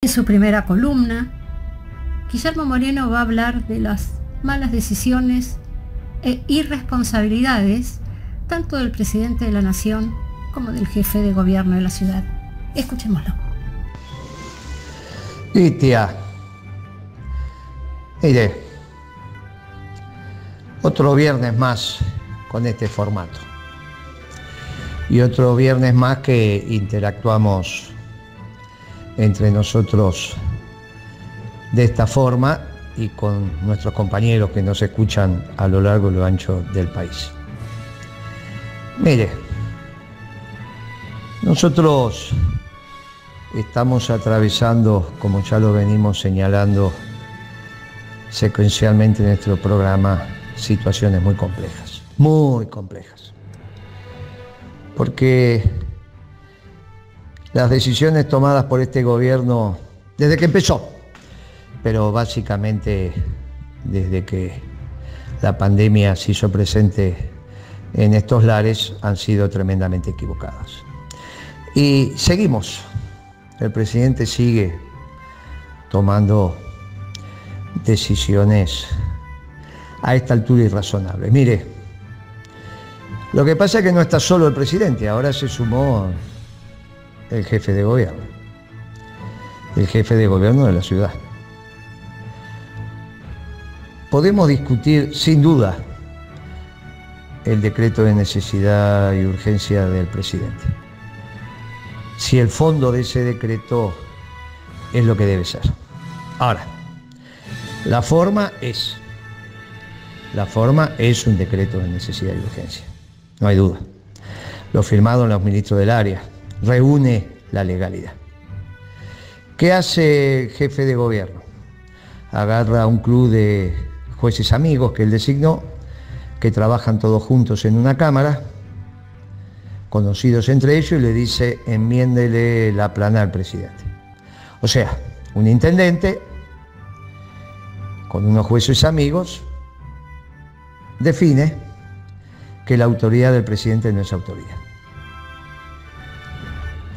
En su primera columna, Guillermo Moreno va a hablar de las malas decisiones e irresponsabilidades tanto del presidente de la Nación como del jefe de gobierno de la ciudad. Escuchémoslo. Tía, mire, otro viernes más con este formato. Y otro viernes más que interactuamos entre nosotros de esta forma y con nuestros compañeros que nos escuchan a lo largo y lo ancho del país. Mire, nosotros estamos atravesando, como ya lo venimos señalando secuencialmente en nuestro programa, situaciones muy complejas, porque las decisiones tomadas por este gobierno desde que empezó, pero básicamente desde que la pandemia se hizo presente en estos lares, han sido tremendamente equivocadas. Y seguimos, el presidente sigue tomando decisiones a esta altura irrazonables. Mire, lo que pasa es que no está solo el presidente, ahora se sumó el jefe de gobierno de la ciudad. Podemos discutir sin duda el decreto de necesidad y urgencia del presidente, si el fondo de ese decreto es lo que debe ser. Ahora, la forma es un decreto de necesidad y urgencia, no hay duda. Lo firmaron los ministros del área, reúne la legalidad. ¿Qué hace el jefe de gobierno? Agarra un club de jueces amigos que él designó, que trabajan todos juntos en una cámara, conocidos entre ellos, y le dice: enmiéndele la plana al presidente. O sea, un intendente con unos jueces amigos define que la autoridad del presidente no es autoridad.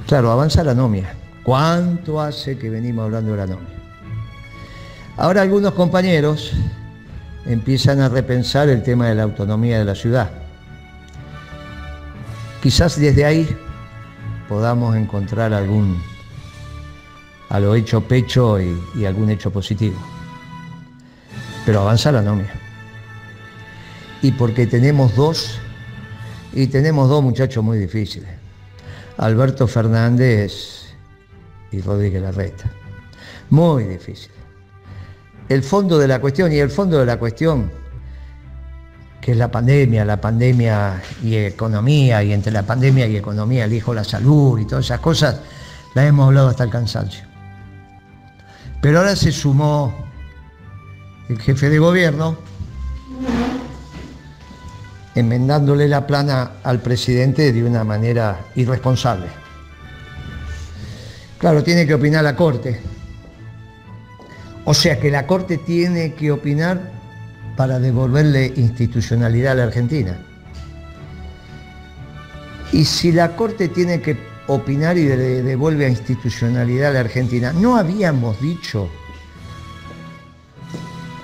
Claro, avanza la anomia. ¿Cuánto hace que venimos hablando de la anomia? Ahora algunos compañeros empiezan a repensar el tema de la autonomía de la ciudad. Quizás desde ahí podamos encontrar a lo hecho pecho y algún hecho positivo. Pero avanza la anomia. Y porque tenemos dos muchachos muy difíciles: Alberto Fernández y Rodríguez Larreta. Muy difícil. El fondo de la cuestión, que es la pandemia y economía, y entre la pandemia y economía elijo la salud y todas esas cosas, las hemos hablado hasta el cansancio. Pero ahora se sumó el jefe de gobierno, enmendándole la plana al presidente de una manera irresponsable. Claro, tiene que opinar la Corte. O sea que la Corte tiene que opinar para devolverle institucionalidad a la Argentina. Y si la Corte tiene que opinar y le devuelve a institucionalidad a la Argentina, ¿no habíamos dicho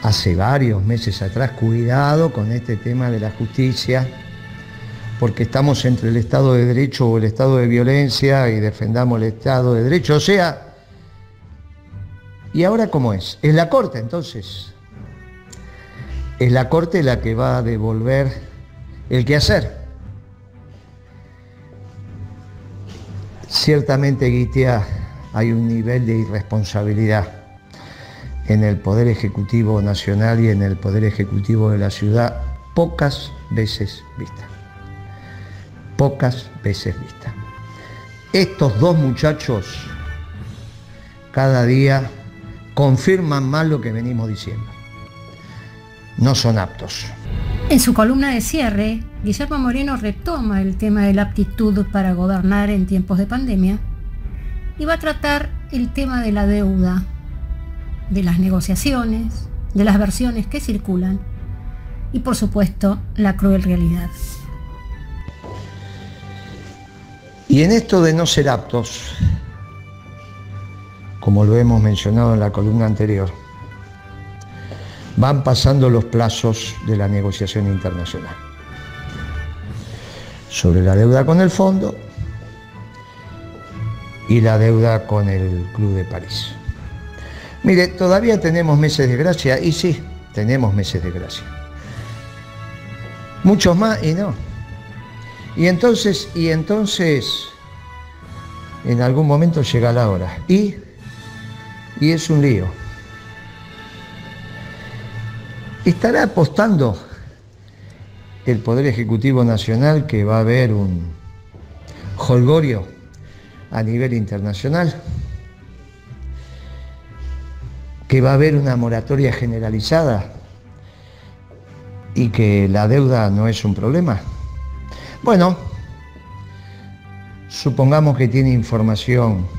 hace varios meses atrás, cuidado con este tema de la justicia, porque estamos entre el Estado de Derecho o el Estado de violencia y defendamos el Estado de Derecho? O sea, ¿y ahora cómo es? ¿Es la Corte entonces? Es la Corte la que va a devolver el quehacer. Ciertamente, Guitia, hay un nivel de irresponsabilidad en el Poder Ejecutivo Nacional y en el Poder Ejecutivo de la ciudad pocas veces vista. Pocas veces vista. Estos dos muchachos cada día confirman más lo que venimos diciendo. No son aptos. En su columna de cierre, Guillermo Moreno retoma el tema de la aptitud para gobernar en tiempos de pandemia y va a tratar el tema de la deuda, de las negociaciones, de las versiones que circulan y, por supuesto, la cruel realidad. Y en esto de no ser aptos, como lo hemos mencionado en la columna anterior, van pasando los plazos de la negociación internacional sobre la deuda con el fondo y la deuda con el Club de París. Mire, todavía tenemos meses de gracia, y sí, tenemos meses de gracia. Muchos más y no. Y entonces, en algún momento llega la hora. Y es un lío. ¿Estará apostando el Poder Ejecutivo Nacional que va a haber un jolgorio a nivel internacional? ¿Que va a haber una moratoria generalizada y que la deuda no es un problema? Bueno, supongamos que tiene información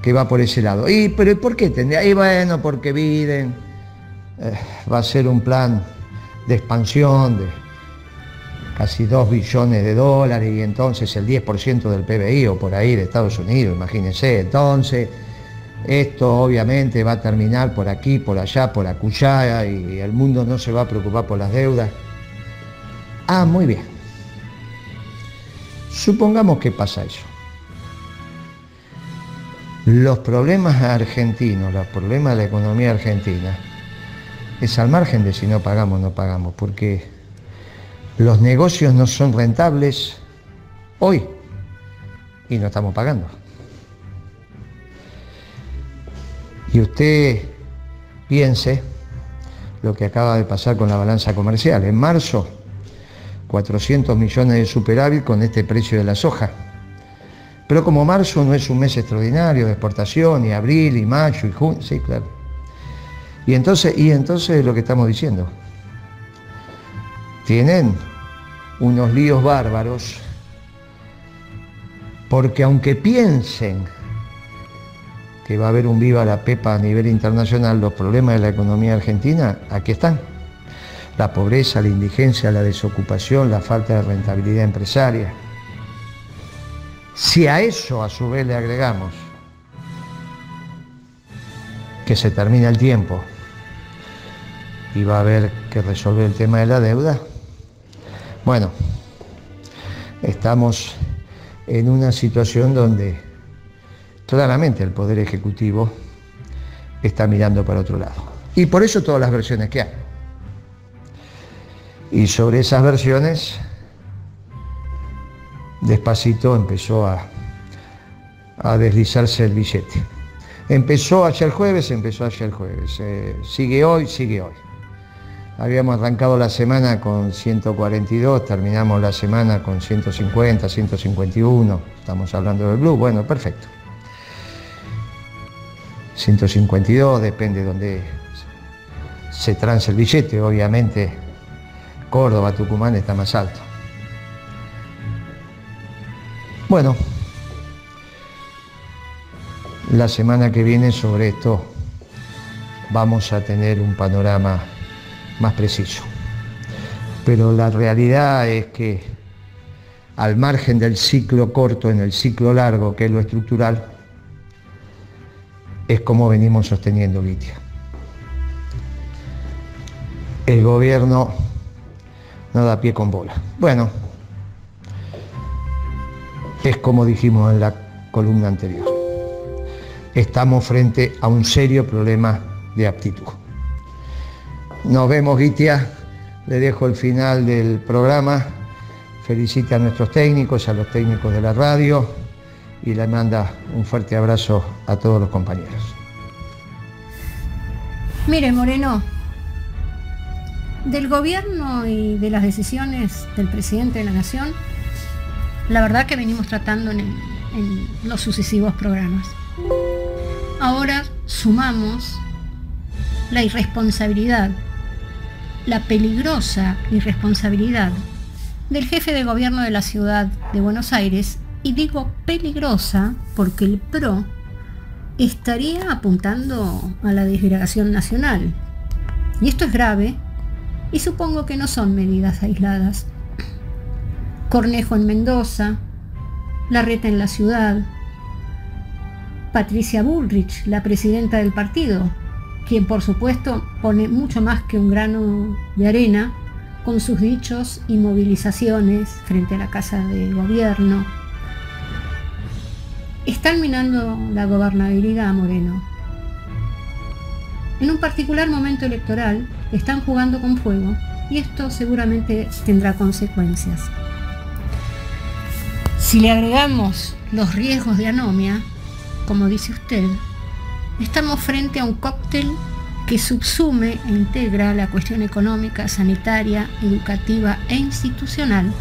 que va por ese lado. ¿Pero por qué tendría? Y bueno, porque Biden va a ser un plan de expansión de casi 2 billones de dólares y entonces el 10% del PBI o por ahí de Estados Unidos, imagínense. Entonces, esto obviamente va a terminar por aquí, por allá, por acullá y el mundo no se va a preocupar por las deudas. Ah, muy bien. Supongamos que pasa eso. Los problemas argentinos, los problemas de la economía argentina, es al margen de si no pagamos o no pagamos, porque los negocios no son rentables hoy y no estamos pagando. Y usted piense lo que acaba de pasar con la balanza comercial. En marzo, 400 millones de superávit con este precio de la soja. Pero como marzo no es un mes extraordinario de exportación, y abril, y mayo, y junio, sí, claro. Y entonces lo que estamos diciendo. Tienen unos líos bárbaros, porque aunque piensen que va a haber un viva la pepa a nivel internacional, los problemas de la economía argentina, aquí están. La pobreza, la indigencia, la desocupación, la falta de rentabilidad empresaria. Si a eso a su vez le agregamos que se termina el tiempo y va a haber que resolver el tema de la deuda, bueno, estamos en una situación donde claramente el Poder Ejecutivo está mirando para otro lado. Y por eso todas las versiones que hay. Y sobre esas versiones, despacito empezó a deslizarse el billete. Empezó ayer jueves. Sigue hoy. Habíamos arrancado la semana con 142, terminamos la semana con 150, 151. Estamos hablando del blue, bueno, perfecto. 152, depende de dónde se transe el billete. Obviamente, Córdoba, Tucumán está más alto. Bueno, la semana que viene sobre esto vamos a tener un panorama más preciso. Pero la realidad es que al margen del ciclo corto, en el ciclo largo, que es lo estructural, es como venimos sosteniendo, Litia. El gobierno no da pie con bola. Bueno, es como dijimos en la columna anterior. Estamos frente a un serio problema de aptitud. Nos vemos, Gitia. Le dejo el final del programa. Felicita a nuestros técnicos, a los técnicos de la radio y le manda un fuerte abrazo a todos los compañeros. Mire, Moreno, del gobierno y de las decisiones del presidente de la Nación, la verdad que venimos tratando en los sucesivos programas. Ahora sumamos la irresponsabilidad, la peligrosa irresponsabilidad del jefe de gobierno de la ciudad de Buenos Aires, y digo peligrosa porque el PRO estaría apuntando a la disgregación nacional. Y esto es grave, y supongo que no son medidas aisladas. Cornejo en Mendoza, Larreta en la ciudad, Patricia Bullrich, la presidenta del partido, quien por supuesto pone mucho más que un grano de arena con sus dichos y movilizaciones frente a la Casa de Gobierno. Están minando la gobernabilidad a Moreno. En un particular momento electoral están jugando con fuego y esto seguramente tendrá consecuencias. Si le agregamos los riesgos de anomia, como dice usted, estamos frente a un cóctel que subsume e integra la cuestión económica, sanitaria, educativa e institucional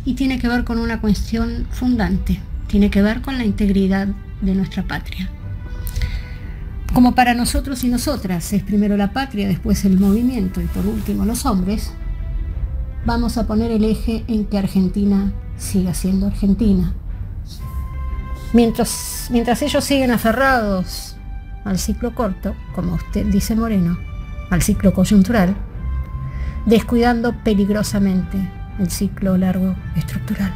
y tiene que ver con una cuestión fundante, tiene que ver con la integridad de nuestra patria. Como para nosotros y nosotras es primero la patria, después el movimiento y por último los hombres, vamos a poner el eje en que Argentina siga siendo Argentina. Mientras ellos siguen aferrados al ciclo corto, como usted dice Moreno, al ciclo coyuntural, descuidando peligrosamente el ciclo largo estructural.